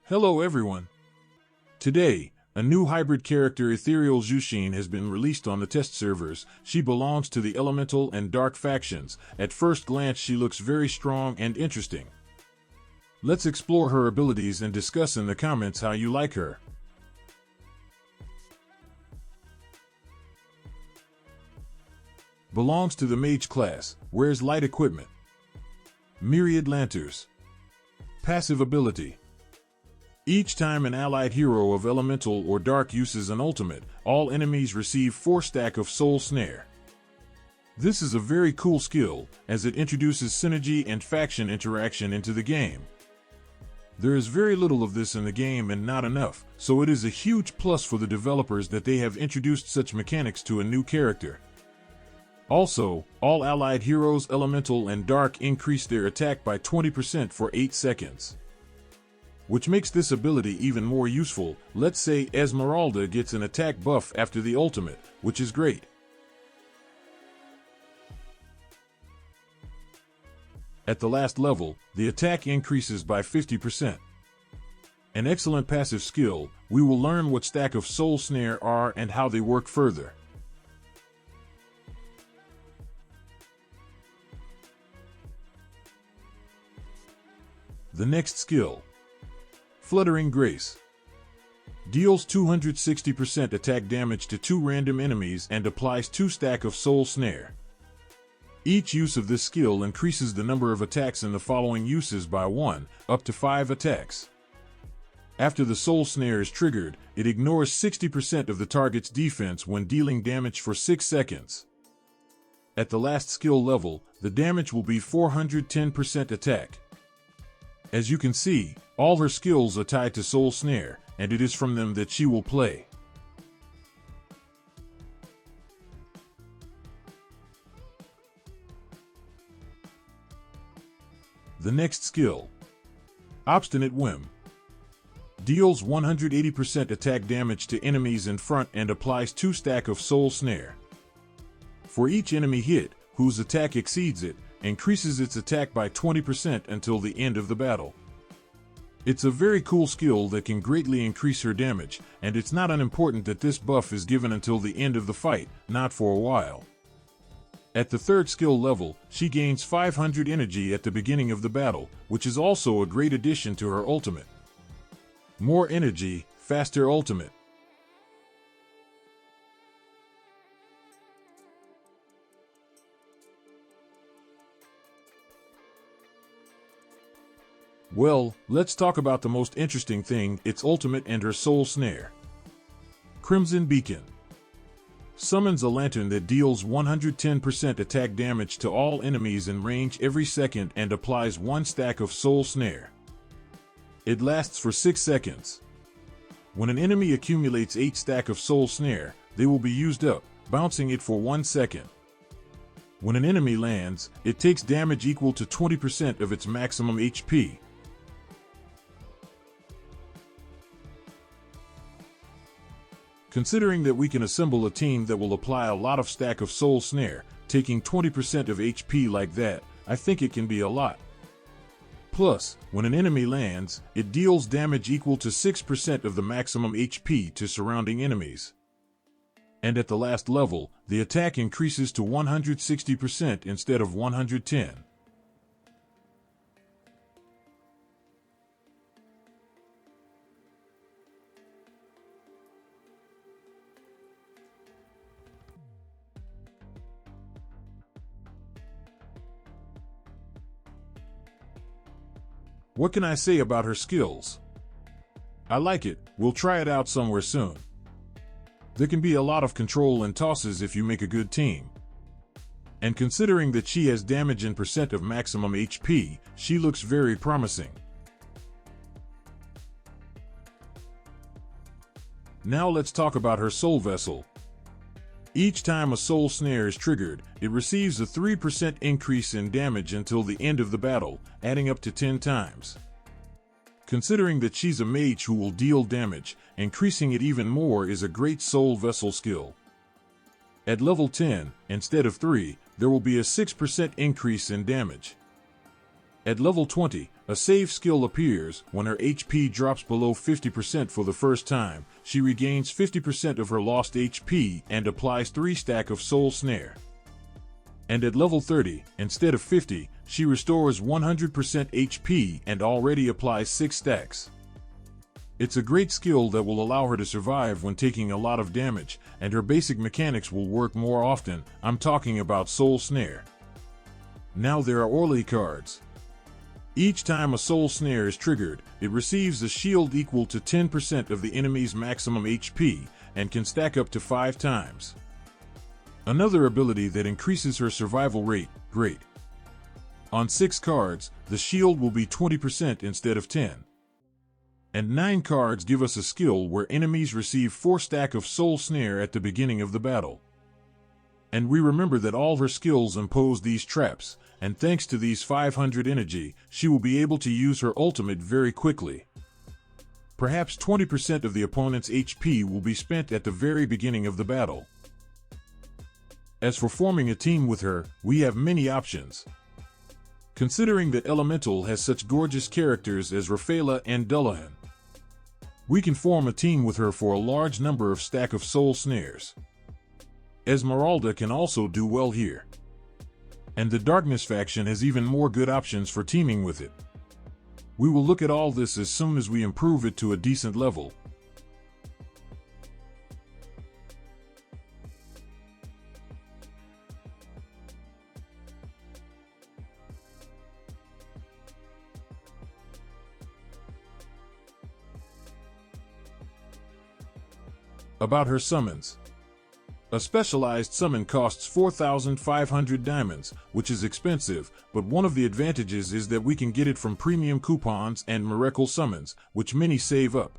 Hello everyone! Today, a new hybrid character ETHEREAL ZHUXIN has been released on the test servers. She belongs to the Elemental and Dark factions. At first glance she looks very strong and interesting. Let's explore her abilities and discuss in the comments how you like her. Belongs to the Mage class, wears light equipment. Myriad Lanterns. Passive ability. Each time an allied hero of Elemental or Dark uses an ultimate, all enemies receive 4 stack of Soul Snare. This is a very cool skill, as it introduces synergy and faction interaction into the game. There is very little of this in the game and not enough, so it is a huge plus for the developers that they have introduced such mechanics to a new character. Also, all allied heroes Elemental and Dark increase their attack by 20% for 8 seconds. Which makes this ability even more useful. Let's say Esmeralda gets an attack buff after the ultimate, which is great. At the last level, the attack increases by 50%. An excellent passive skill. We will learn what stack of Soul Snare are and how they work further. The next skill. Fluttering Grace. Deals 260% attack damage to 2 random enemies and applies 2 stack of Soul Snare. Each use of this skill increases the number of attacks in the following uses by 1, up to 5 attacks. After the Soul Snare is triggered, it ignores 60% of the target's defense when dealing damage for 6 seconds. At the last skill level, the damage will be 410% attack. As you can see, all her skills are tied to Soul Snare, and it is from them that she will play. The next skill. Obstinate Whim. Deals 180% attack damage to enemies in front and applies 2 stack of Soul Snare. For each enemy hit, whose attack exceeds it, increases its attack by 20% until the end of the battle. It's a very cool skill that can greatly increase her damage, and it's not unimportant that this buff is given until the end of the fight, not for a while. At the 3rd skill level, she gains 500 energy at the beginning of the battle, which is also a great addition to her ultimate. More energy, faster ultimate. Well, let's talk about the most interesting thing, its ultimate and her Soul Snare. Crimson Beacon. Summons a lantern that deals 110% attack damage to all enemies in range every second and applies 1 stack of Soul Snare. It lasts for 6 seconds. When an enemy accumulates 8 stack of Soul Snare, they will be used up, bouncing it for 1 second. When an enemy lands, it takes damage equal to 20% of its maximum HP. Considering that we can assemble a team that will apply a lot of stack of Soul Snare, taking 20% of HP like that, I think it can be a lot. Plus, when an enemy lands, it deals damage equal to 6% of the maximum HP to surrounding enemies. And at the last level, the attack increases to 160% instead of 110%. What can I say about her skills? I like it. We'll try it out somewhere soon. There can be a lot of control and tosses if you make a good team. And considering that she has damage in % of maximum HP, she looks very promising. Now let's talk about her Soul Vessel. Each time a Soul Snare is triggered, it receives a 3% increase in damage until the end of the battle, adding up to 10 times. Considering that she's a mage who will deal damage, increasing it even more is a great Soul Vessel skill. At level 10, instead of 3, there will be a 6% increase in damage. At level 20, A save skill appears when her HP drops below 50% for the first time. She regains 50% of her lost HP and applies 3 stacks of Soul Snare. And at level 30, instead of 50, she restores 100% HP and already applies 6 stacks. It's a great skill that will allow her to survive when taking a lot of damage, and her basic mechanics will work more often. I'm talking about Soul Snare. Now there are Orly cards. Each time a Soul Snare is triggered, it receives a shield equal to 10% of the enemy's maximum HP and can stack up to 5 times. Another ability that increases her survival rate, great. On 6 cards, the shield will be 20% instead of 10. And 9 cards give us a skill where enemies receive 4 stacks of Soul Snare at the beginning of the battle. And we remember that all her skills impose these traps, and thanks to these 500 energy, she will be able to use her ultimate very quickly. Perhaps 20% of the opponent's HP will be spent at the very beginning of the battle. As for forming a team with her, we have many options. Considering that Elemental has such gorgeous characters as Rafaela and Dullahan, we can form a team with her for a large number of stacks of Soul Snares. Esmeralda can also do well here. And the Darkness faction has even more good options for teaming with it. We will look at all this as soon as we improve it to a decent level. About her summons. A specialized summon costs 4,500 diamonds, which is expensive, but one of the advantages is that we can get it from premium coupons and miracle summons, which many save up.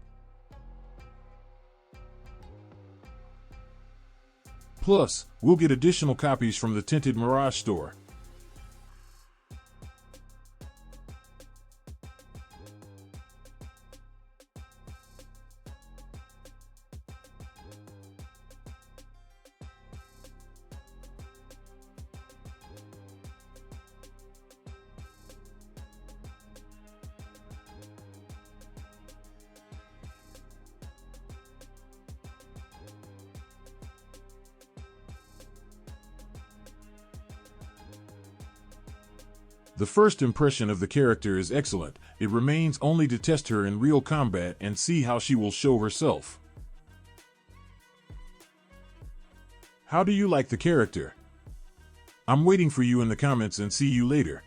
Plus, we'll get additional copies from the Tinted Mirage store. The first impression of the character is excellent. It remains only to test her in real combat and see how she will show herself. How do you like the character? I'm waiting for you in the comments and see you later.